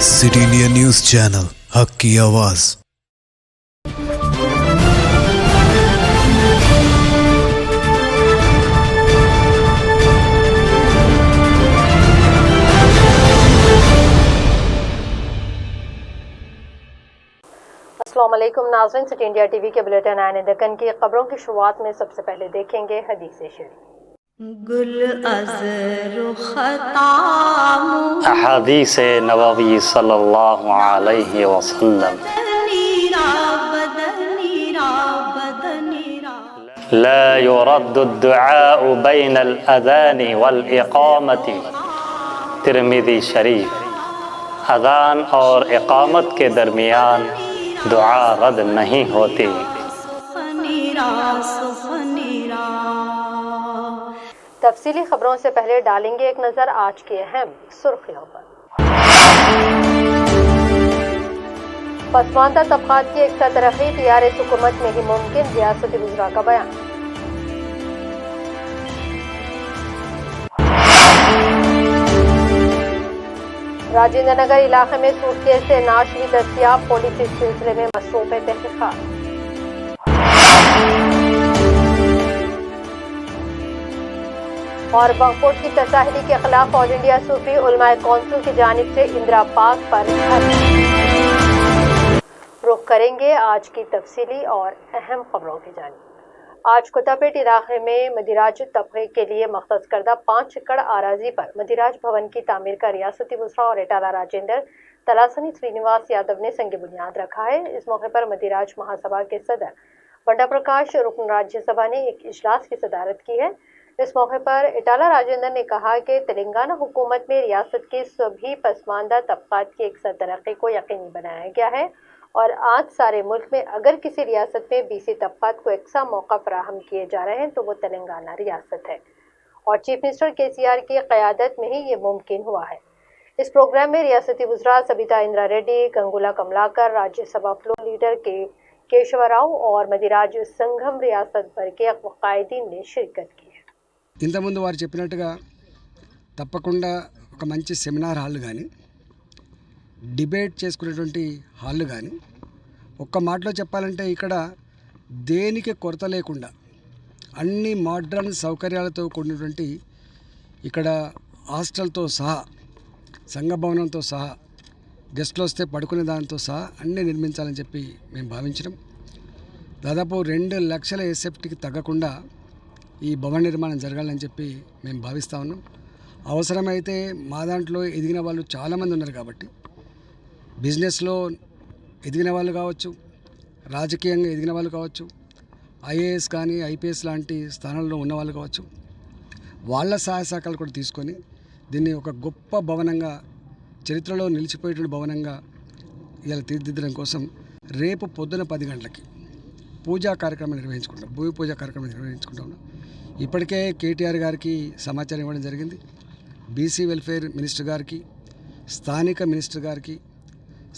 City India news channel, हक की आवाज। अस्सलामुअलैकुम नाज़रीन, सिटी इंडिया टीवी के बुलेटिन आने दक्कन की खबरों की शुरुआत में सबसे पहले देखेंगे हदीस शरीफ। अहादीस नबवी सल्लल्लाहु अलैहि वसल्लम। ला युरद्दु दुआउ बैनल अज़ान वल इक़ामती। तिर्मिज़ी शरीफ। अज़ान और इक़ामत के दरमियान दुआ रद्द नहीं होती। तफसीली खबरों से पहले डालेंगे एक नजर आज की अहम सुर्खियों पर। पसमानदा तबकात की एकसा तरक्की टीआरएस हुकूमत में ही मुमकिन, रियासती वज़रा का बयान। राजेंद्र नगर इलाके में सूटकेस से नाश भी दस्तियाब, पुलिस इस सिलसिले में मसरूफ है तहकीकात। और वक्फ की तसाहिली के खिलाफ ऑल इंडिया सूफी उलमा कौंसिल की जानिब से इंदिरा पार्क पर रुख करेंगे आज की तफसीली और अहम खबरों की जानिब। आज कुतापेट इलाके में मदिराज तबके के लिए मख्तस करदा 5 एकड़ आराजी पर मदिराज भवन की तामीर का रियासती वज़रा और इटाला राजेंद्र तलासनी श्रीनिवास यादव ने संग बुनियाद रखा है। इस मौके पर मदिराज महासभा के सदर बंडा प्रकाश रुकन राज्यसभा ने एक इजलास की सदारत की है। इस मौके पर इटाला राजेंद्र ने कहा कि तेलंगाना हुकूमत में रियासत के सभी पसमानदा तबकात की एक तरक्की को यकीनी बनाया गया है और आज सारे मुल्क में अगर किसी रियासत में बीसी तबकात को एकसा मौका फराहम किए जा रहे हैं तो वो तेलंगाना रियासत है और चीफ मिनिस्टर केसीआर की क़यादत में ही ये मुमकिन हुआ है। इस प्रोग्राम में रियासती वज़रा सबिता इंदिरा रेड्डी, गंगुला कमलाकर, राज्यसभा फ्लोर लीडर के केशवराव और मदिराज संघम रियासत भर के कायदीन ने शिरकत की है। ఇంతకుముందు వారు చెప్పినట్టుగా తప్పకుండా ఒక మంచి సెమినార్ హాల్ కానీ డిబేట్ చేసుకునేటువంటి హాల్ కానీ ఒక్క మాటలో చెప్పాలంటే ఇక్కడ దేనికి కొరత లేకుండా అన్ని మోడ్రన్ సౌకర్యాలతో కూడినటువంటి ఇక్కడ హాస్టల్తో సహా సంఘ భవనంతో సహా గెస్ట్లు వస్తే పడుకునే దానితో సహా అన్నీ నిర్మించాలని చెప్పి మేము భావించినాం. దాదాపు 2 లక్షల ఎస్ఎఫ్టీకి తగ్గకుండా ఈ భవన నిర్మాణం జరగాలని చెప్పి మేము భావిస్తూ ఉన్నాం. అవసరమైతే మా దాంట్లో ఎదిగిన వాళ్ళు చాలామంది ఉన్నారు కాబట్టి బిజినెస్లో ఎదిగిన వాళ్ళు కావచ్చు, రాజకీయంగా ఎదిగిన వాళ్ళు కావచ్చు, ఐఏఎస్ కానీ ఐపీఎస్ లాంటి స్థానాల్లో ఉన్నవాళ్ళు కావచ్చు, వాళ్ళ సహాయ సహకారాలు కూడా తీసుకొని దీన్ని ఒక గొప్ప భవనంగా, చరిత్రలో నిలిచిపోయేటువంటి భవనంగా ఇలా తీర్చిదిద్దడం కోసం రేపు పొద్దున 10 గంటలకి పూజా కార్యక్రమం నిర్వహించుకుంటాం, భూమి పూజా కార్యక్రమం నిర్వహించుకుంటాం. ఇప్పటికే కేటీఆర్ గారికి సమాచారం ఇవ్వడం జరిగింది. బీసీ వెల్ఫేర్ మినిస్టర్ గారికి, స్థానిక మినిస్టర్ గారికి,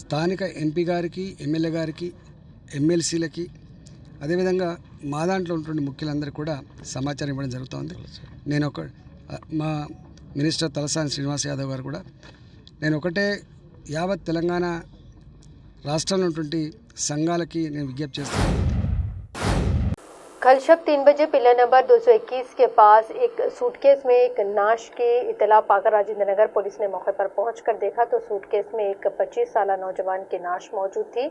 స్థానిక ఎంపీ గారికి, ఎమ్మెల్యే గారికి, ఎమ్మెల్సీలకి, అదేవిధంగా మా దాంట్లో ఉన్నటువంటి ముఖ్యులందరూ కూడా సమాచారం ఇవ్వడం జరుగుతుంది. మా మినిస్టర్ తలసాని శ్రీనివాస్ యాదవ్ గారు కూడా నేను ఒకటే యావత్ తెలంగాణ రాష్ట్రంలో ఉన్నటువంటి సంఘాలకి నేను విజ్ఞప్తి చేస్తున్నాను. कल शब 3 बजे पिलर नंबर 221 के पास एक सूटकेस में एक नाश की इतला पाकर राजेंद्र नगर पुलिस ने मौके पर पहुंचकर देखा तो सूटकेस में एक 25 साल नौजवान की नाश मौजूद थी।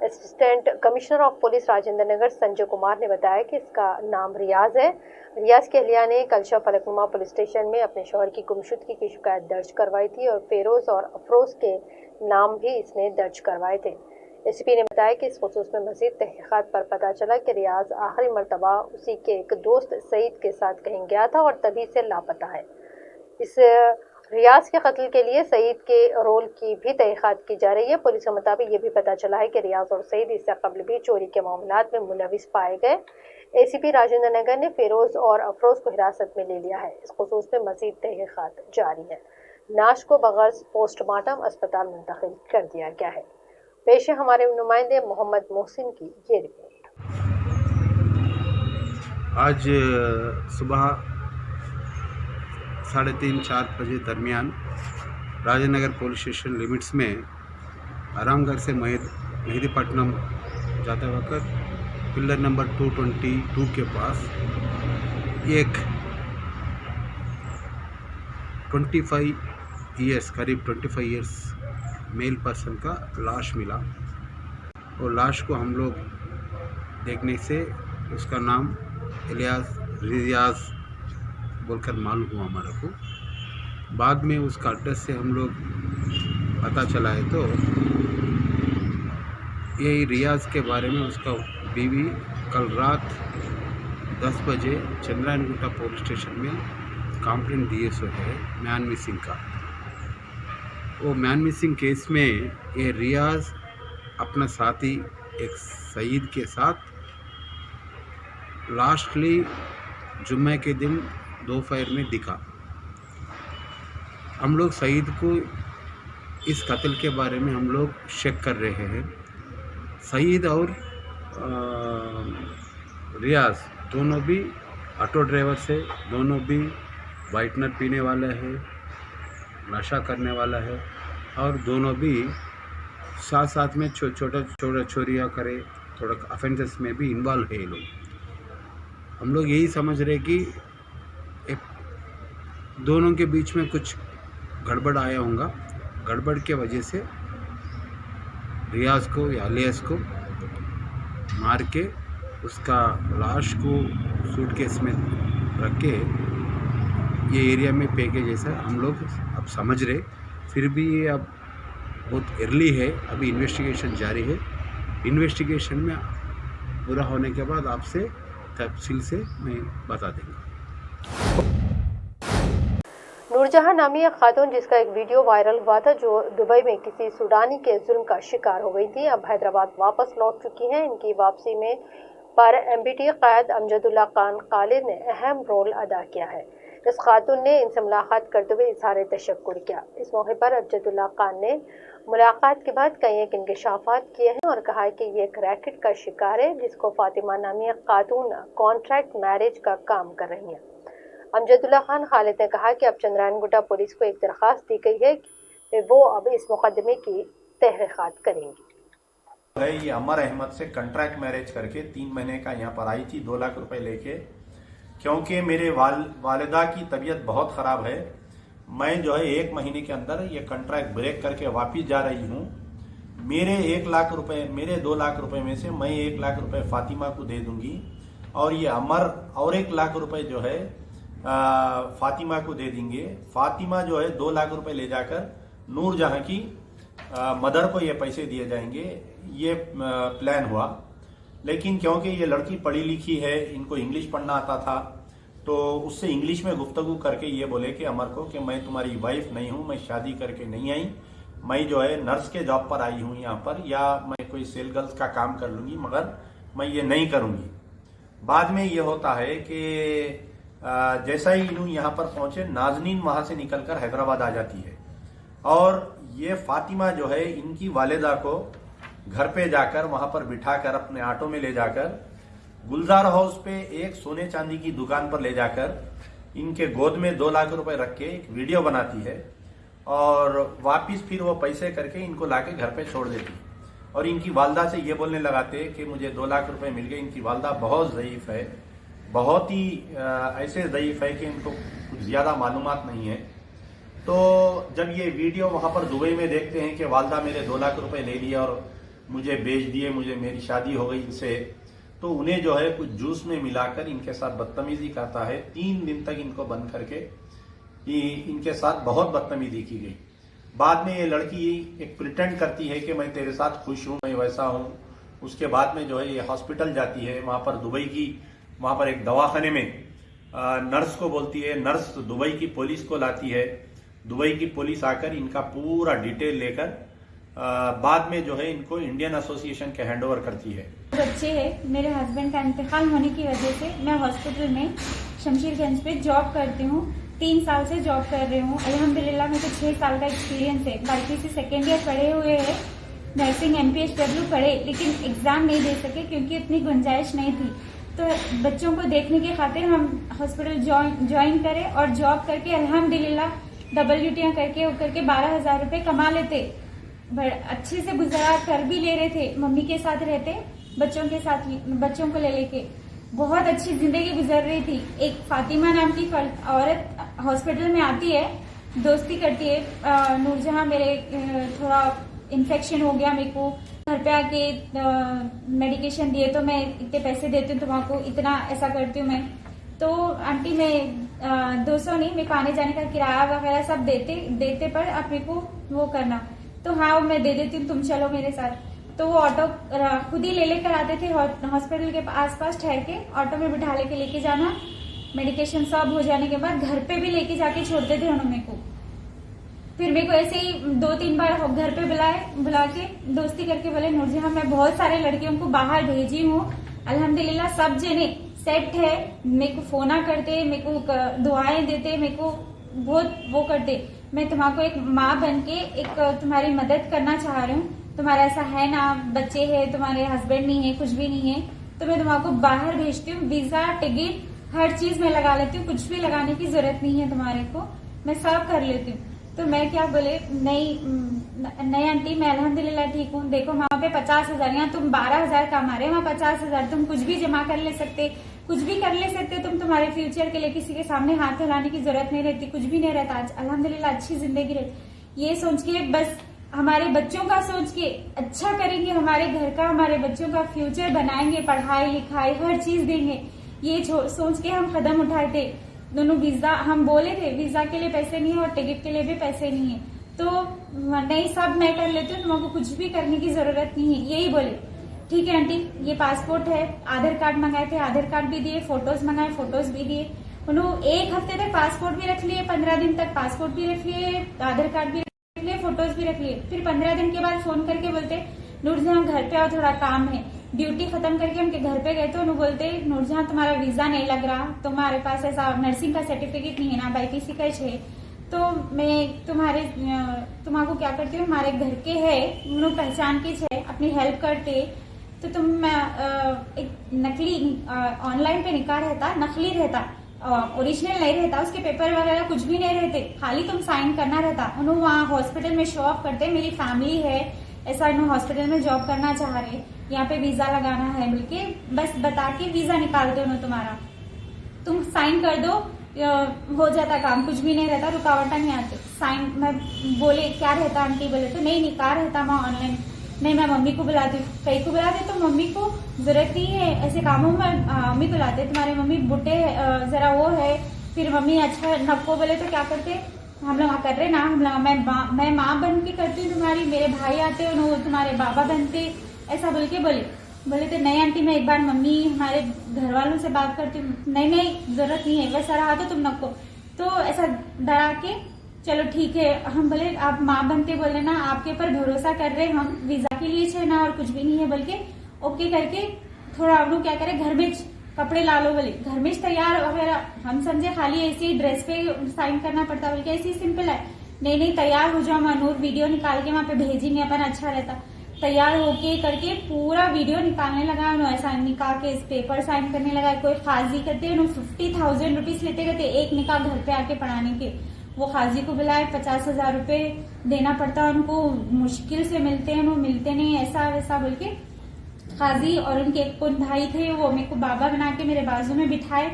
Assistant commissioner of police Rajendra Nagar Sanjay Kumar ने बताया कि इसका नाम रियाज है। रियाज की अहलिया ने कल शब फलकनुमा पुलिस स्टेशन में अपने शौहर की गुमशुदगी की शिकायत दर्ज करवाई थी और फेरोज और अफरोज के नाम भी इसने दर्ज करवाए थे। एसीपी ने बताया कि इस खुसूस में मज़ीद तहकीकात पर पता चला कि रियाज आखिरी मरतबा उसी के एक दोस्त सईद के साथ कहीं गया था और तभी से लापता है। इस रियाज के कत्ल के लिए सईद के रोल की भी तहकीकात की जा रही है। पुलिस के मुताबिक ये भी पता चला है कि रियाज और सईद इससे कबल भी चोरी के मामलात में मुलविस पाए गए। एसीपी राजेंद्र नगर ने फेरोज और अफरोज को हिरासत में ले लिया है। इस खुसूस में मज़ीद तहकीकात जारी है। नाश को बगैर पोस्टमार्टम अस्पताल मुंतकिल कर दिया गया है। पेश है हमारे नुमाइंदे मोहम्मद मोहसिन की ये रिपोर्ट। आज सुबह 3:30-4 बजे दरमियान Rajendra Nagar police station limits में आरामगढ़ से मेहदीपट्टनम जाते वक्त पिलर नंबर 222 के पास एक 25 ईयर्स करीब 25 ईयर्स मेल पर्सन का लाश मिला। और लाश को हम लोग देखने से उसका नाम रियाज बोलकर मालूम हुआ हमारे को। बाद में उसका एड्रेस से हम लोग पता चला है तो ये रियाज के बारे में उसका बीवी कल रात 10 बजे चंद्रायनगुट्टा पुलिस स्टेशन में कंप्लेंट दिए सो है मैन मिसिंग का। वो मैन मिसिंग केस में ये रियाज अपना साथी एक सईद के साथ लास्टली जुम्मे के दिन दोपहर में दिखा। हम लोग सईद को इस कत्ल के बारे में हम लोग शक कर रहे हैं। सईद और रियाज दोनों भी ऑटो ड्राइवर से, दोनों भी वाइटनर पीने वाले हैं, नशा करने वाला है और दोनों भी साथ साथ में छोटा चोरियाँ करे, थोड़ा अफेंसेस में भी इन्वॉल्व है ये लोग। हम लोग यही समझ रहे कि दोनों के बीच में कुछ गड़बड़ आया होगा। गड़बड़ के वजह से रियाज को या अलियास को मार के उसका लाश को सूटकेस में रख के ये एरिया में फेंके जैसा हम लोग अब समझ रहे। फिर भी ये अब बहुत अर्ली है, अभी इन्वेस्टिगेशन जारी है। इन्वेस्टिगेशन में पूरा होने के बाद आपसे तफसील से मैं बता देंगे। नूरजहां नामी एक खातून जिसका एक वीडियो वायरल हुआ था, जो दुबई में किसी सूडानी के जुल्म का शिकार हो गई थी, अब हैदराबाद वापस लौट चुकी हैं। इनकी वापसी में पर MBT क़ैद अमजदुल्ला खान खालिद ने अहम रोल अदा किया है। इस खातून ने इनसे मुलाकात करते हुए इज़हार तशक्कुर किया। इस मौके पर अमजदुल्ला खान ने मुलाकात के बाद कई एक इंकशाफात किए हैं और कहा है कि ये एक रैकेट का शिकार है जिसको फातिमा नामी एक खातून कॉन्ट्रैक्ट मैरिज का काम कर रही हैं। अमजदुल्ला खान खालिद ने कहा कि अब चंद्रायनगुट्टा पुलिस को एक दरख्वास्त दी गई है कि वो अब इस मुकदमे की तहकीकात करेंगी। ये अमर अहमद से कॉन्ट्रैक्ट मैरिज करके 3 महीने का यहाँ पर आई थी 2 लाख रुपए लेके, क्योंकि मेरे वालिदा की तबीयत बहुत ख़राब है। मैं जो है 1 महीने के अंदर ये कॉन्ट्रैक्ट ब्रेक करके वापिस जा रही हूँ। मेरे 1 लाख रुपए, मेरे 2 लाख रुपए में से मैं 1 लाख रुपए फातिमा को दे दूंगी और ये अमर और 1 लाख रुपए जो है फातिमा को दे देंगे। फातिमा जो है 2 लाख रुपए ले जाकर नूरजहां की मदर को ये पैसे दिए जाएंगे। ये प्लान हुआ, लेकिन क्योंकि ये लड़की पढ़ी लिखी है, इनको इंग्लिश पढ़ना आता था, तो उससे इंग्लिश में गुफ्तगू करके ये बोले कि अमर को कि मैं तुम्हारी वाइफ नहीं हूं, मैं शादी करके नहीं आई, मैं जो है नर्स के जॉब पर आई हूं यहाँ पर, या मैं कोई सेल गर्ल्स का काम कर लूंगी, मगर मैं ये नहीं करूंगी। बाद में ये होता है कि जैसा ही इन्हों यहाँ पर पहुंचे, नाजनीन वहां से निकलकर हैदराबाद आ जाती है और ये फातिमा जो है इनकी वालिदा को घर पे जाकर वहां पर बिठाकर अपने ऑटो में ले जाकर गुलजार हाउस पे एक सोने चांदी की दुकान पर ले जाकर इनके गोद में 2 लाख रुपए रख के एक वीडियो बनाती है और वापिस फिर वो पैसे करके इनको लाके घर पे छोड़ देती और इनकी वालदा से ये बोलने लगाते कि मुझे 2 लाख रुपए मिल गए। इनकी वालदा बहुत ज़ईफ है, बहुत ही ऐसे ज़ईफ है कि इनको कुछ ज़्यादा मालूमात नहीं है। तो जब ये वीडियो वहां पर दुबई में देखते हैं कि वालदा मेरे 2 लाख रुपए ले लिए और मुझे बेच दिए, मुझे मेरी शादी हो गई इनसे, तो उन्हें जो है कुछ जूस में मिलाकर इनके साथ बदतमीजी करता है। 3 दिन तक इनको बंद करके इनके साथ बहुत बदतमीजी की गई। बाद में ये लड़की एक प्रिटेंड करती है कि मैं तेरे साथ खुश हूं, मैं वैसा हूं। उसके बाद में जो है ये हॉस्पिटल जाती है, वहां पर दुबई की, वहां पर एक दवाखाने में नर्स को बोलती है, नर्स दुबई की पुलिस को लाती है, दुबई की पुलिस आकर इनका पूरा डिटेल लेकर बाद में जो है इनको इंडियन एसोसिएशन के हैंडओवर करती है। बच्चे हैं, मेरे हस्बैंड का इंतकाल होने की वजह से मैं हॉस्पिटल में शमशीरगंज पे जॉब करती हूँ। 3 साल से जॉब कर रही हूँ। अल्हम्दुलिल्लाह मेरे को 6 साल का एक्सपीरियंस है। बाकी से 2nd ईयर पढ़े हुए हैं, नर्सिंग MPHW पढ़े, लेकिन एग्जाम नहीं दे सके क्योंकि उतनी गुंजाइश नहीं थी। तो बच्चों को देखने के खातिर हम हॉस्पिटल ज्वाइन करें और जॉब करके अल्हम्दुलिल्लाह WTयां करके 12,000 रुपए कमा लेते। अच्छे से गुजारा कर भी ले रहे थे, मम्मी के साथ रहते, बच्चों के साथ, बच्चों को ले लेके बहुत अच्छी जिंदगी गुजर रही थी। एक फातिमा नाम की औरत हॉस्पिटल में आती है, दोस्ती करती है, नूरजहां मेरे थोड़ा इन्फेक्शन हो गया, मेरे को घर पे आके मेडिकेशन दिए तो मैं इतने पैसे देती हूँ तुम्हारा, इतना ऐसा करती हूँ मैं। तो आंटी मैं 200 नहीं, मेरे को आने जाने का किराया वगैरह सब देते पर आप मेरे को वो करना, तो हाँ मैं दे देती हूँ, तुम चलो मेरे साथ। तो वो ऑटो खुद ही ले लेकर आते थे, हॉस्पिटल के आसपास ठहर के ऑटो में बिठा लेके जाना, मेडिकेशन सब हो जाने के बाद घर पे भी लेके जाके छोड़ते थे उन्होंने मेरे को। फिर मेरे को ऐसे ही 2-3 बार घर पे बुला के दोस्ती करके बोले नूरजहां मैं बहुत सारे लड़कियों को बाहर भेजी हूँ, अल्हम्दुलिल्लाह सब जने सेट है, मेरे को फोना करते, मेरे को दुआएं देते, मेरे को बहुत वो करते। मैं तुम्हारा एक माँ बन के एक तुम्हारी मदद करना चाह रही हूँ, तुम्हारा ऐसा है ना, बच्चे है, तुम्हारे हस्बैंड नहीं है, कुछ भी नहीं है, तो मैं तुम्हारा बाहर भेजती हूँ, वीजा टिकट हर चीज मैं लगा लेती हूँ, कुछ भी लगाने की जरूरत नहीं है तुम्हारे को, मैं सब कर लेती हूँ। तो मैं क्या बोले, नहीं आंटी मैं अल्हम्दुलिल्लाह ठीक हूँ, देखो वहाँ पे 50,000, यहाँ तुम 12,000 कमा रहे, वहाँ 50,000, तुम कुछ भी जमा कर ले सकते, कुछ भी कर ले सकते, तुम तुम्हारे फ्यूचर के लिए किसी के सामने हाथ फैलाने की जरूरत नहीं रहती, कुछ भी नहीं रहता। आज अल्हम्दुलिल्लाह अच्छी जिंदगी रहती, ये सोच के बस हमारे बच्चों का सोच के अच्छा करेंगे, हमारे घर का, हमारे बच्चों का फ्यूचर बनाएंगे, पढ़ाई लिखाई हर चीज देंगे, ये सोच के हम कदम उठाए थे। दोनों वीजा हम बोले थे, वीजा के लिए पैसे नहीं है और टिकट के लिए भी पैसे नहीं है, तो नहीं सब मैं कर लेती हूँ, तुमको कुछ भी करने की जरूरत नहीं है, यही बोले। ठीक है आंटी, ये पासपोर्ट है, आधार कार्ड मंगाए थे, आधार कार्ड भी दिए, फोटोज मंगाए, फोटोज भी दिए। उन्होंने 1 हफ्ते तक पासपोर्ट भी रख लिए, 15 दिन तक पासपोर्ट भी रख लिए, आधार कार्ड भी रख लिए, फोटोज भी रख लिए। फिर 15 दिन के बाद फोन करके बोलते नूरजहां घर पे आओ, थोड़ा काम है। ड्यूटी खत्म करके उनके घर पे गए तो उन्होंने बोलते नूरजहां तुम्हारा वीजा नहीं लग रहा, तुम्हारे पास ऐसा नर्सिंग का सर्टिफिकेट नहीं है ना, बाईपीसी का है, तो मैं तुम्हारा क्या करती हूँ, हमारे घर के है, उन्होंने पहचान के है, अपनी हेल्प करते, तो तुम एक नकली ऑनलाइन पे निकाह रहता, नकली रहता, ओरिजिनल नहीं रहता, उसके पेपर वगैरह कुछ भी नहीं रहते, खाली तुम साइन करना रहता। उन्होंने वहाँ हॉस्पिटल में शो ऑफ करते, मेरी फैमिली है ऐसा, इन्होंने हॉस्पिटल में जॉब करना चाह रहे, यहाँ पे वीजा लगाना है बल्कि बस बता के वीजा निकाल दो, उन्होंने तुम्हारा, तुम साइन कर दो, हो जाता काम, कुछ भी नहीं रहता, रुकावटा नहीं आती। साइन मैं बोले क्या रहता आंटी, बोले तो नहीं निकाह रहता वहाँ ऑनलाइन, नहीं मैं मम्मी को बुलाती हूँ, कहीं को बुलाते तो मम्मी को जरूरत नहीं है ऐसे कामों में, मम्मी को लाते, तुम्हारे मम्मी बुढ़े जरा वो है, फिर मम्मी अच्छा नक्को बोले तो क्या करते, हम लोग कर रहे ना, हम लोग मैं माँ बन के करती हूँ तुम्हारी, मेरे भाई आते हैं वो तुम्हारे बाबा बनते, ऐसा बोल के बोले तो नहीं आंटी मैं एक बार मम्मी हमारे घर वालों से बात करती हूँ, नहीं जरूरत नहीं है, वैसा रहा तो तुम नको, तो ऐसा डरा के चलो ठीक है। हम बोले आप माँ बनते बोले ना, आपके ऊपर भरोसा कर रहे हम, वीजा के लिए छे ना और कुछ भी नहीं है, बल्कि ओके करके थोड़ा आप लोग क्या करे, घर में कपड़े ला लो, बोले घर में तैयार वगैरह, हम समझे खाली ऐसे ही ड्रेस पे साइन करना पड़ता, बोल के ऐसे ही सिंपल है, नहीं तैयार हो जाओ मनूर, वीडियो निकाल के वहाँ पे भेजेंगे अपन, अच्छा रहता। तैयार होके करके पूरा वीडियो निकालने लगा, उन्होंने ऐसा निकाह के पेपर साइन करने लगा, कोई खाजी करते उन्होंने 50,000 रुपीज लेते कहते एक निकाह घर पे आके पढ़ाने के, वो खाजी को बुलाए 50,000 रुपए देना पड़ता उनको, मुश्किल से मिलते हैं, वो मिलते नहीं, ऐसा वैसा बोल के खाजी और उनके एक भाई थे, वो मेरे को बाबा बना के मेरे बाजू में बिठाए,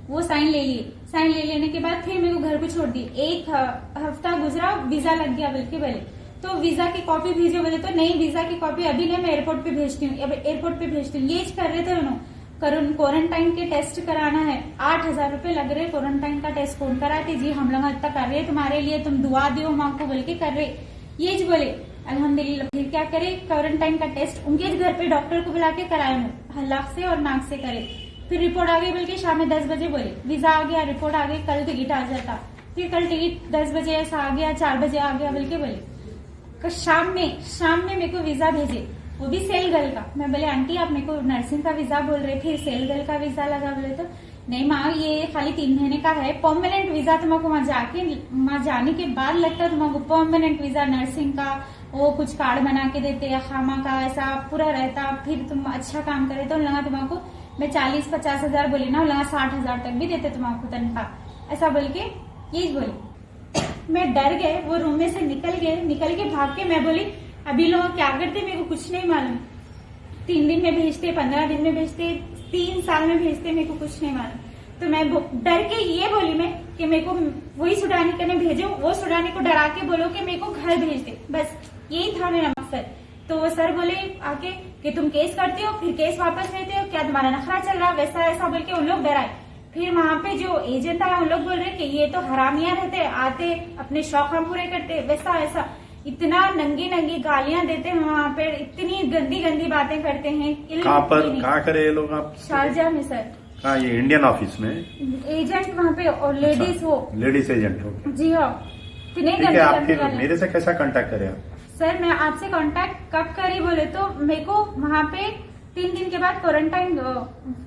वो साइन ले लिए, साइन ले लेने के बाद फिर मेरे को घर को छोड़ दिए। 1 हफ्ता गुजरा, वीजा लग गया बल्कि बोले, तो वीजा की कॉपी भेजो, बोले तो नहीं वीजा की कॉपी अभी नहीं, मैं एयरपोर्ट पे भेजती हूँ, एयरपोर्ट पे भेजती हूँ, ये कर रहे थे उन्होंने। क्वारंटाइन के टेस्ट कराना है, 8,000 रुपए लग रहे, क्वारंटाइन का टेस्ट कौन कराते, जी हम लोग इतना कर रहे हैं तुम्हारे लिए, तुम दुआ दो माँ को बोल के कर रहे, ये बोले अल्हम्दुलिल्लाह। फिर क्या करे, क्वारंटाइन का टेस्ट उनके घर पे डॉक्टर को बुला के कराए, हल्लाक से और नाक से करे, फिर रिपोर्ट आ गई, बल्कि शाम में 10 बजे बोले वीजा आ गया, रिपोर्ट आ गई, कल टिकट आ जाता, फिर कल टिकट 10 बजे ऐसा आ गया, 4 बजे आ गया, बल्कि बोले शाम में मेरे को वीजा भेजे, वो भी सेल गर्ल का। मैं बोले आंटी आप मेरे को नर्सिंग का वीजा बोल रहे थे, सेल गर्ल का वीजा लगा, बोले तो नहीं माँ ये खाली 3 महीने का है, परमानेंट वीजा तुमको वहाँ जाने के बाद लगता है तुमको परमानेंट वीजा नर्सिंग का, वो कुछ कार्ड बना के देते या खामा का ऐसा पूरा रहता, फिर तुम अच्छा काम करे तो लगा तुमको मैं 40-50 हजार बोली ना, लगा 60,000 तक भी देते तुमको तनख्वाह, ऐसा बोल के यही बोली। मैं डर गए, वो रूम में से निकल के भाग के मैं बोली अभी लोग क्या करते मेरे को कुछ नहीं मालूम। 3 दिन में भेजते, 15 दिन में भेजते, 3 साल में भेजते, मेरे को कुछ नहीं मालूम। तो मैं डर के ये बोली मैं कि मेरे को वही सुडानी करने भेजो, वो सुडानी को डरा के बोलो कि मेरे को घर भेज दे, बस यही था मेरा मकसद। तो वो सर बोले आके कि तुम केस करते हो, फिर केस वापस लेते हो, क्या तुम्हारा नखरा चल रहा, वैसा ऐसा बोल के उन लोग डराए। फिर वहाँ पे जो एजेंट आया उन लोग बोल रहे कि ये तो हरामिया रहते, आते अपने शौक हम पूरे करते, वैसा ऐसा इतना नंगी गालियां देते हैं वहाँ पे, इतनी गंदी बातें करते हैं। कहाँ करे ये लोग आप? शारजा में सर। हाँ, ये इंडियन ऑफिस में एजेंट वहाँ पे, और लेडीज वो लेडीज एजेंट हो। जी हाँ, इतने ठीक है। आपके मेरे से कैसा कांटेक्ट करे आप? सर मैं आपसे कांटेक्ट कब करी बोले तो मेरे को वहाँ पे 3 दिन के बाद क्वारंटाइन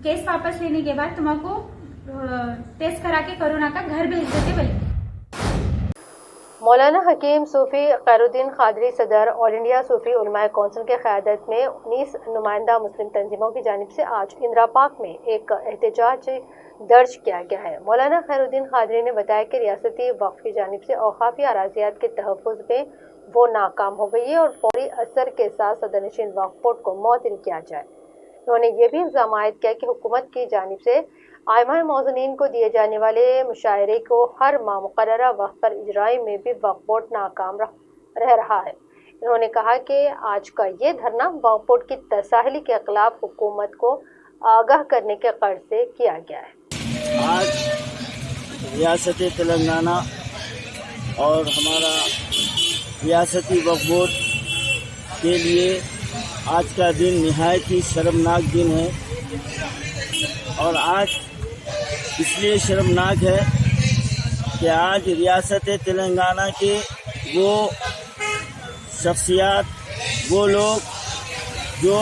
केस वापस लेने के बाद तुम्हारा टेस्ट करा के कोरोना का घर भेज देते बोले। मौलाना हकीम सूफी खैरुद्दीन कादरी सदर ऑल इंडिया सूफी उलमाए कौंसिल के क़यादत में 19 नुमाइंदा मुस्लिम तंजीमों की जानिब से आज इंदिरा पार्क में एक एहतजाज दर्ज किया गया है। मौलाना खैरुद्दीन कादरी ने बताया कि रियासती वक्फ की जानिब से औकाफी अराजियात के तहफ़्फ़ुज़ में वो नाकाम हो गई है और फौरी असर के साथ सदरनशीन वक्फ बोर्ड को मुअत्तल किया जाए। उन्होंने ये भी इल्ज़ाम आयद किया कि हुकूमत की जानिब से आइमा मौज़नीन को दिए जाने वाले मुशायरे को हर माह मुक़र्ररा वक्त पर इजराई में भी वक्फ बोर्ड नाकाम रह रहा है। उन्होंने कहा कि आज का ये धरना वक्फ बोर्ड की तसाहली के खिलाफ हुकूमत को आगाह करने के गर्ज से किया गया है। आज रियासत तेलंगाना और हमारा रियासती वक्फ बोर्ड के लिए आज का दिन निहायत ही शर्मनाक दिन है। और आज इसलिए शर्मनाक है कि आज रियासत तेलंगाना के वो शख्सियात, वो लोग जो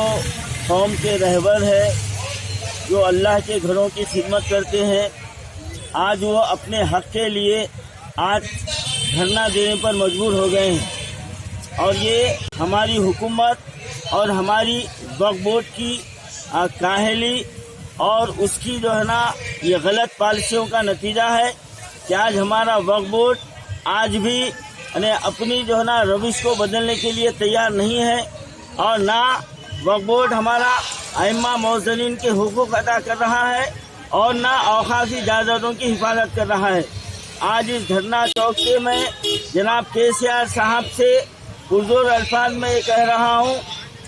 कौम के रहबर है, जो अल्लाह के घरों की खिदमत करते हैं, आज वो अपने हक़ के लिए आज धरना देने पर मजबूर हो गए हैं। और ये हमारी हुकूमत और हमारी वक्फ बोर्ड की काहली और उसकी जो है ना ये गलत पॉलिसियों का नतीजा है कि आज हमारा वक्फ बोर्ड आज भी अपनी जो है ना रविश को बदलने के लिए तैयार नहीं है। और ना वक्फ बोर्ड हमारा आइम्मा मौज़नीन के हुकूक अदा कर रहा है और ना औकाफी जायदादों की हिफाजत कर रहा है। आज इस धरना चौक में जनाब केसीआर साहब से पुरजोर अल्फाज में ये कह रहा हूँ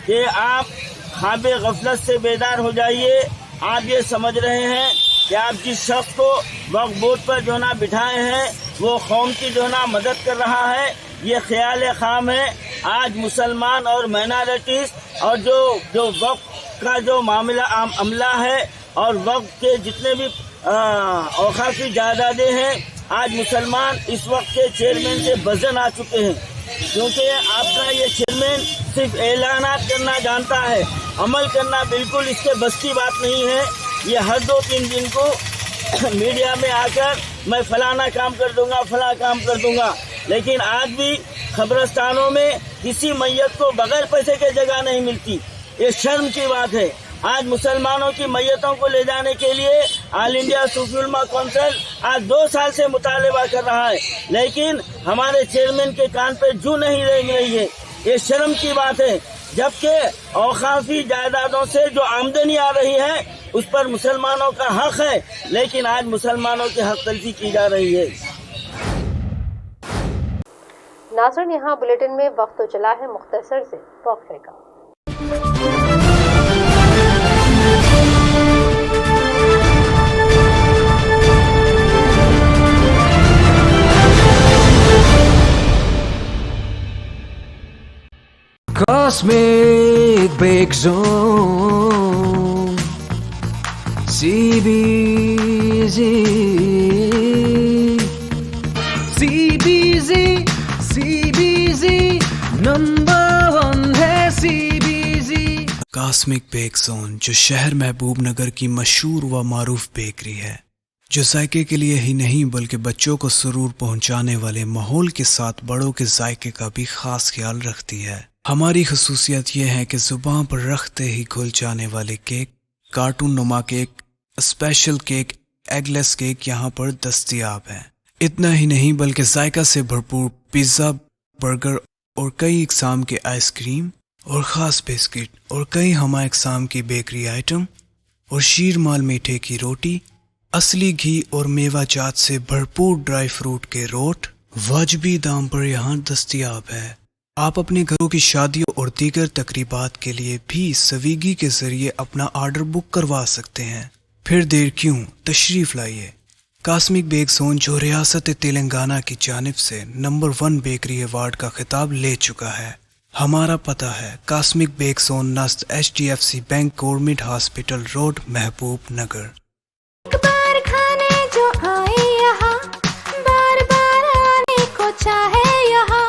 कि आप ख्वाब गफलत से बेदार हो जाइए। आप ये समझ रहे हैं कि आप जिस शख्स को वक्फ बोर्ड पर जो ना बिठाए हैं वो कौम की जो ना मदद कर रहा है, ये ख्याल खाम है। आज मुसलमान और माइनॉरिटीज और जो वक्फ का जो अमला है और वक्फ के जितने भी औकाफी जायदादें हैं, आज मुसलमान इस वक्त के चेयरमैन से बज़न आ चुके हैं, क्योंकि आपका ये चेयरमैन सिर्फ ऐलानात करना जानता है, अमल करना बिल्कुल इसके बस की बात नहीं है। ये हर 2-3 दिन को मीडिया में आकर मैं फलाना काम कर दूंगा, फला काम कर दूंगा, लेकिन आज भी खबरस्तानों में किसी मैयत को बगैर पैसे के जगह नहीं मिलती। ये शर्म की बात है। आज मुसलमानों की मैयतों को ले जाने के लिए ऑल इंडिया सूफी उलमा कौंसिल आज 2 साल से मुतालबा कर रहा है, लेकिन हमारे चेयरमैन के कान पे जू नहीं रेंग रही है। ये शर्म की बात है, जबकि औकाफी जायदादों से जो आमदनी आ रही है उस पर मुसलमानों का हक है, लेकिन आज मुसलमानों की हक तलफी की जा रही है। नाज़रीन, यहाँ बुलेटिन में वक्त तो चला है मुख्तसर से वक्फे का। Cosmic Break Zone CBZ number 1 है CBZ। कॉस्मिक बेक जोन जो शहर महबूब नगर की मशहूर व मारूफ बेकरी है, जो जायके के लिए ही नहीं बल्कि बच्चों को सुरूर पहुंचाने वाले माहौल के साथ बड़ों के जायके का भी खास ख्याल रखती है। हमारी खसूसियत यह है कि जुबान पर रखते ही घुल जाने वाले केक, कार्टून नुमा cake, special cake, eggless cake यहाँ पर दस्तयाब है। इतना ही नहीं बल्कि जायका से भरपूर पिज़्ज़ा, बर्गर और कई इकसाम के आइसक्रीम और ख़ास बिस्किट और कई हमा इकसाम की बेकरी आइटम और शीरमाल मीठे की रोटी, असली घी और मेवा जात से भरपूर ड्राई फ्रूट के रोट वाजबी दाम पर यहाँ दस्तयाब है। आप अपने घरों की शादियों और दीगर तकरीबात के लिए भी स्विगी के जरिए अपना ऑर्डर बुक करवा सकते हैं। फिर देर क्यों, तशरीफ लाइए। कास्मिक बेक जोन जो रियासत तेलंगाना की जानिब से नंबर 1 बेकरी अवार्ड का खिताब ले चुका है। हमारा पता है कास्मिक बेक जोन नस्त HDFC bank government hospital road, महबूब नगर। एक बार खाने जो आए यहाँ, बार बार आने को चाहे यहाँ।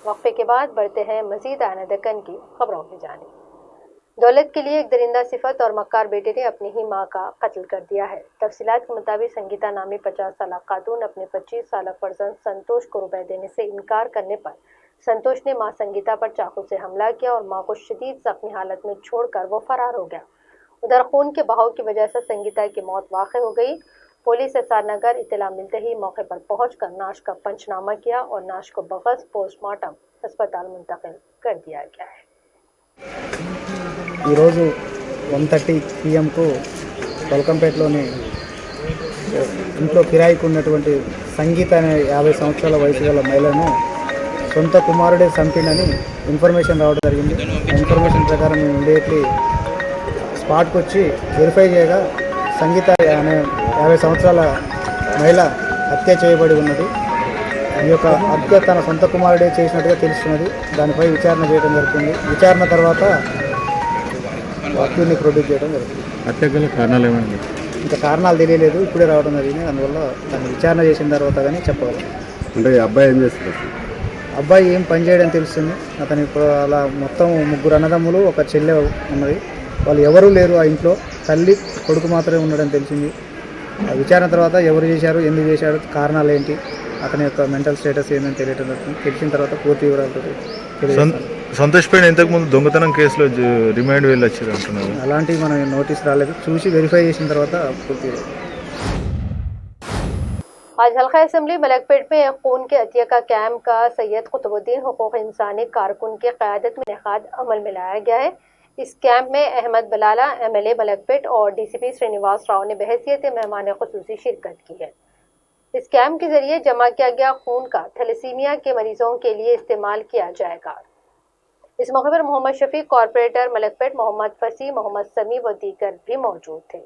वक्फे के बाद बढ़ते हैं मजीद आना दक्कन की खबरों की जानिब। दौलत के लिए एक दरिंदा सिफत और मक्कार बेटे ने अपनी ही मां का कत्ल कर दिया है। तफसीलात के मुताबिक संगीता नामी 50 साल खातून अपने 25 साल फर्जंद संतोष को रुपए देने से इनकार करने पर संतोष ने मां संगीता पर चाकू से हमला किया और मां को शदीद जख्मी हालत में छोड़कर वो फरार हो गया। उधर खून के बहाव की वजह से संगीता की मौत वाक़ हो गई। पुलिस SR नगर इत्तला मिलते ही मौके पर पहुंचकर नाश का पंचनामा किया और नाश को बगस पोस्टमार्टम अस्पताल मुंतकिल कर दिया गया है। ఈరోజు 1:30 PM కొల్కంపేటలోని ఇంట్లో కిరాయికి ఉన్నటువంటి సంగీత అనే 50 సంవత్సరాల వయసు గల మహిళను సొంత కుమారుడే చంపినని ఇన్ఫర్మేషన్ రావడం జరిగింది। ఆ ఇన్ఫర్మేషన్ ప్రకారం మేము ఇమీడియట్లీ స్పాట్కి వచ్చి వెరిఫై చేయగా సంగీత అనే 50 సంవత్సరాల మహిళ హత్య చేయబడి ఉన్నది। ఈ యొక్క హత్య తన సొంత కుమారుడే చేసినట్టుగా తెలుస్తున్నది। దానిపై విచారణ చేయడం జరుగుతుంది। విచారణ తర్వాత వాక్యూని ప్రొడ్యూస్ చేయడం జరుగుతుంది। హత్య గల కారణాలు ఏమండి? ఇంకా కారణాలు తెలియలేదు, ఇప్పుడే రావడం జరిగింది। అందువల్ల దాన్ని విచారణ చేసిన తర్వాత కానీ చెప్పగలం। అంటే అబ్బాయి ఏం చేస్తారు? అబ్బాయి ఏం పని చేయడం తెలుస్తుంది। అతను ఇప్పుడు అలా మొత్తం 3 అన్నదమ్ములు, ఒక చెల్లె ఉన్నది। వాళ్ళు ఎవరూ లేరు ఆ ఇంట్లో, తల్లి కొడుకు మాత్రమే ఉండడం తెలిసింది। ఆ విచారణ తర్వాత ఎవరు చేశారు, ఎందుకు చేశారు, కారణాలు ఏంటి, అతని యొక్క మెంటల్ స్టేటస్ ఏంటని తెలియటం జరుగుతుంది। తెలిసిన తర్వాత పూర్తి వివరాలతో సంతోష్ పైన ఇంతకుముందు దొంగతనం కేసులో రిమాండ్ వెళ్ళొచ్చారు అంటున్నారు। అలాంటివి మనం నోటీస్ రాలేదు, చూసి వెరిఫై చేసిన తర్వాత పూర్తి। आज हल्का असम्बली मलकपेट में खून के अतिया का कैंप का सैयद कुतुबुद्दीन हुकूक इंसानी कारकुन की क़यादत में इनेकाद अमल में लाया गया है। इस कैंप में अहमद बलाला MLA मलकपेट और DCP श्रीनिवास राव ने बहैसियत मेहमान खुसूसी शिरकत की है। इस कैंप के जरिए जमा किया गया खून का थैलेसीमिया के मरीजों के लिए इस्तेमाल किया जाएगा। इस मौके पर मोहम्मद शफीक, कॉरपोरेटर मलकपेट, मोहम्मद फसी, मोहम्मद समी व दीगर भी मौजूद थे।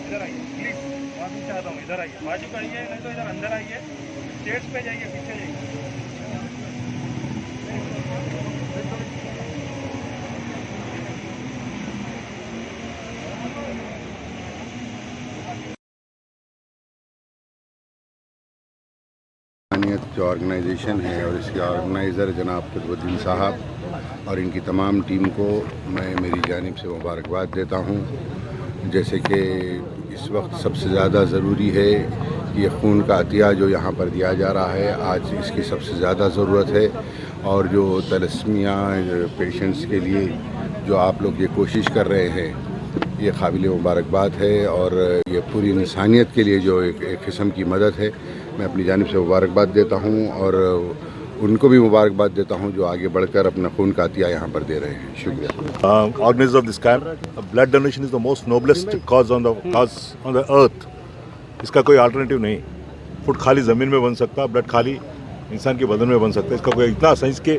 इधर आइए प्लीज, माफी चाहता हूँ। इधर आइए, बाजू का आइए, नहीं तो इधर अंदर आइए, स्टेज पे जाइए, पीछे जाइए। जो ऑर्गेनाइजेशन है और इसके ऑर्गेनाइज़र जनाब कुतुबुद्दीन साहब और इनकी तमाम टीम को मैं मेरी जानिब से मुबारकबाद देता हूँ। जैसे कि इस वक्त सबसे ज़्यादा ज़रूरी है कि ये खून का अतिया जो यहाँ पर दिया जा रहा है, आज इसकी सबसे ज़्यादा ज़रूरत है। और जो तलस्मिया पेशेंट्स के लिए जो आप लोग ये कोशिश कर रहे हैं, ये काबिल मुबारकबाद है और ये पूरी इंसानियत के लिए जो एक किस्म की मदद है, मैं अपनी जानिब से मुबारकबाद देता हूँ। और उनको भी मुबारकबाद देता हूं जो आगे बढ़कर अपना खून का अतिया यहाँ पर दे रहे हैं। शुक्रिया। Organizer of this camp, blood donation is the most noblest cause on the earth. इसका कोई अल्टरनेटिव नहीं। फुट खाली ज़मीन में बन सकता, ब्लड खाली इंसान के बदन में बन सकता है। इसका कोई इतना साइंस के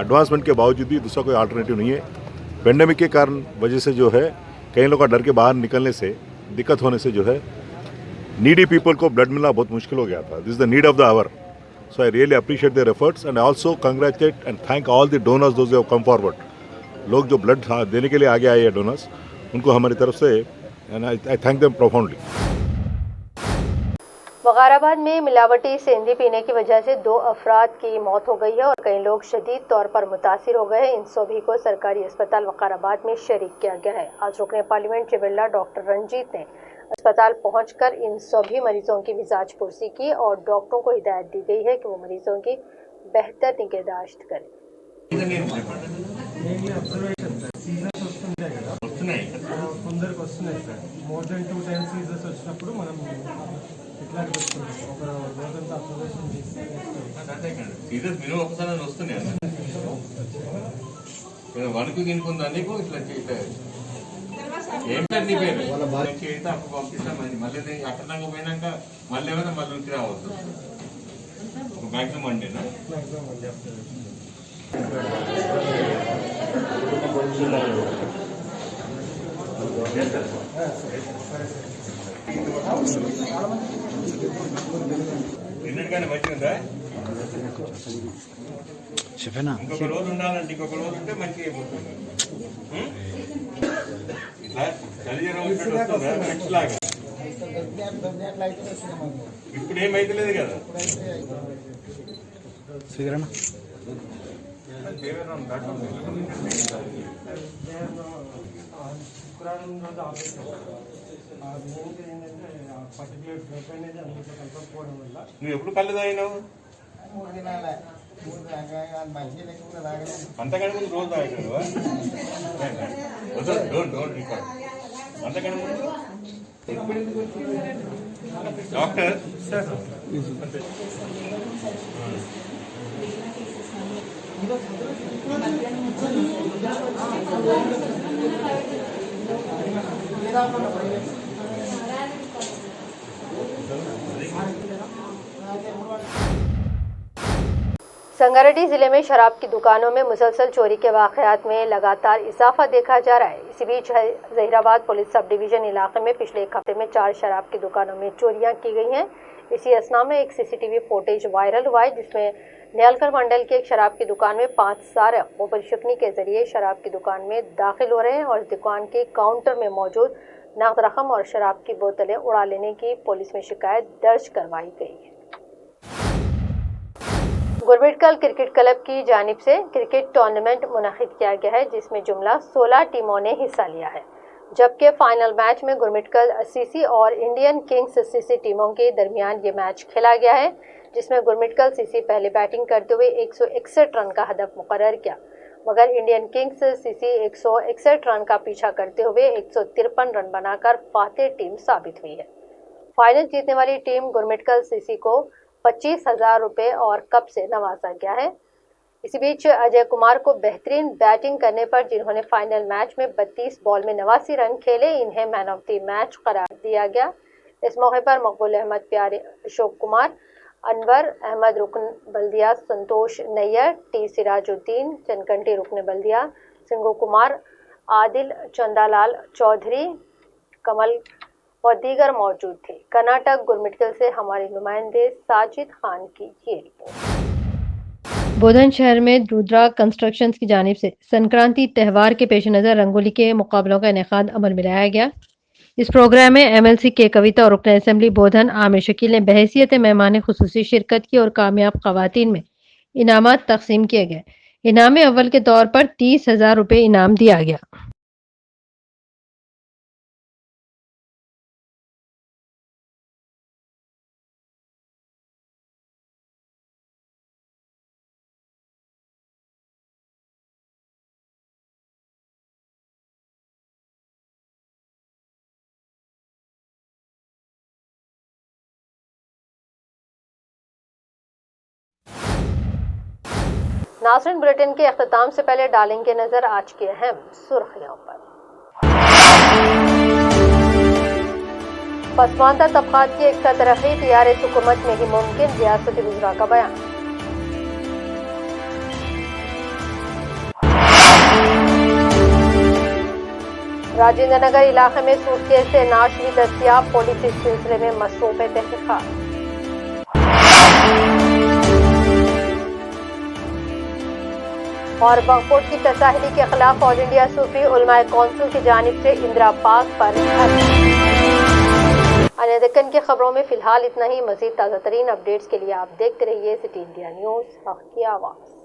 एडवांसमेंट के बावजूद भी दूसरा कोई अल्टरनेटिव नहीं है। पेंडेमिक के कारण वजह से जो है कई लोगों का डर के बाहर निकलने से, दिक्कत होने से जो है नीडी पीपल को ब्लड मिलना बहुत मुश्किल हो गया था। This is the need of the hour. So I really appreciate their efforts and I also congratulate and thank all the donors those who have come forward. लोग जो ब्लड देने के लिए आगे आए हैं डोनर्स, उनको हमारी तरफ से and I thank them profoundly. Vikarabad में मिलावटी सेंधी पीने की वजह से 2 अफराद की मौत हो गई है और कई लोग शदीद तौर पर मुतासिर हो गए हैं। इन सभी को सरकारी अस्पताल वकाराबाद में शरीक किया गया है। आज रुकने पार्लियामेंट चिबिल्ला डॉक्टर रंजीत ने अस्पताल पहुंचकर इन सभी मरीजों की मिजाज पुरसी की और डॉक्टरों को हिदायत दी गई है कि वो मरीजों की बेहतर निगहदाश्त करें। ఏంటండి పేరు చేయితే అప్పుడు పంపిస్తామండి మళ్ళీ అక్కడ దాకా పోయినాక మళ్ళీ ఏమైనా మళ్ళీ నుంచి రావద్దు మ్యాక్సిమం అండినా ఎన్నిటికైనా మంచిగా ఉందా ఇంకొక రోజు ఉండాలండి ఇంకొక రోజు ఉంటే మంచిగా అయిపోతుంది ఇప్పుడు ఏమైతలేదు కదా నువ్వు ఎప్పుడు కళ్ళు తాగినావు అంతకంటే ముందు రోజు తాగినావా డోంట్ రికార్డ్ అంతకంటే ముందు డాక్టర్ संगारेड्डी जिले में शराब की दुकानों में मुसलसल चोरी के वाकयात में लगातार इजाफा देखा जा रहा है। इसी बीच जहीराबाद पुलिस सब डिवीजन इलाके में पिछले 1 हफ्ते में 4 शराब की दुकानों में चोरियां की गई हैं। इसी असना में एक सीसीटीवी फुटेज वायरल हुआ है जिसमें न्यालकर मंडल की एक शराब की दुकान में 5 सारक मोबाइल शिकनी के जरिए शराब की दुकान में दाखिल हो रहे हैं और दुकान के काउंटर में मौजूद नकद रकम और शराब की बोतलें उड़ा लेने की पुलिस में शिकायत दर्ज करवाई गई है। गुरमिटकल क्रिकेट क्लब की जानिब से क्रिकेट टूर्नामेंट मुनक़िद किया गया है जिसमें जुमला 16 टीमों ने हिस्सा लिया है, जबकि फाइनल मैच में गुरमिटकल सीसी और इंडियन किंग्स सीसी टीमों के दरमियान ये मैच खेला गया है, जिसमें गुरमिटकल सीसी पहले बैटिंग करते हुए 161 रन का हदफ मुकर्रर किया, मगर इंडियन किंग्स सीसी 161 रन का पीछा करते हुए 153 रन बनाकर फातेह टीम साबित हुई है। फाइनल जीतने वाली टीम गुरमिटकल सीसी को 25,000 रुपये और कप से नवाजा गया है। इसी बीच अजय कुमार को बेहतरीन बैटिंग करने पर जिन्होंने फाइनल मैच में 32 बॉल में 89 रन खेले, इन्हें मैन ऑफ द मैच करार दिया गया। इस मौके पर मकबूल अहमद प्यारे, अशोक कुमार, अनवर अहमद रुकन बल्दिया, संतोष नैयर, टी सिराजुद्दीन, चनकंटी रुकन बल्दिया, सिंगू कुमार, आदिल चंदालाल चौधरी, कमल और दीगर मौजूद थे। कर्नाटक गुरमिटकल से हमारे नुमाइंदे साजिद खान की ये रिपोर्ट। बोधन शहर में रुद्रा कंस्ट्रक्शंस की जानिब से संक्रांति त्यौहार के पेश नज़र रंगोली के मुकाबलों का इनेकाद अमल में लाया गया। इस प्रोग्राम में MLC के कविता और रुकन असेंबली बोधन आमिर शकील ने बहैसियत मेहमान खुसूसी शिरकत की और कामयाब खवातीन में इनामात तकसीम किए गए। इनाम अव्वल के तौर पर 30,000 रुपये इनाम दिया गया। नाज़रीन, बुलेटिन के अख्ताम से पहले डालेंगे नजर आज की अहम सुर्खियों पर। पसमानदा तबकात की एकता तरक्की टीआरएस हुकूमत में ही मुमकिन, रियासती वज़रा का बयान। राजेंद्र नगर इलाके में सूटकेस से नाश भी दस्तियाब, पुलिस इस सिलसिले में मसरूफ है तहकीकात। और वक्फ की तसाहिली के खिलाफ ऑल इंडिया सूफी उलमाए कौंसिल की जानिब से इंदिरा पार्क पर अनदकन की खबरों में फिलहाल इतना ही। मजीद ताज़ा तरीन अपडेट्स के लिए आप देखते रहिए सिटी इंडिया न्यूज़, हक़ की आवाज़।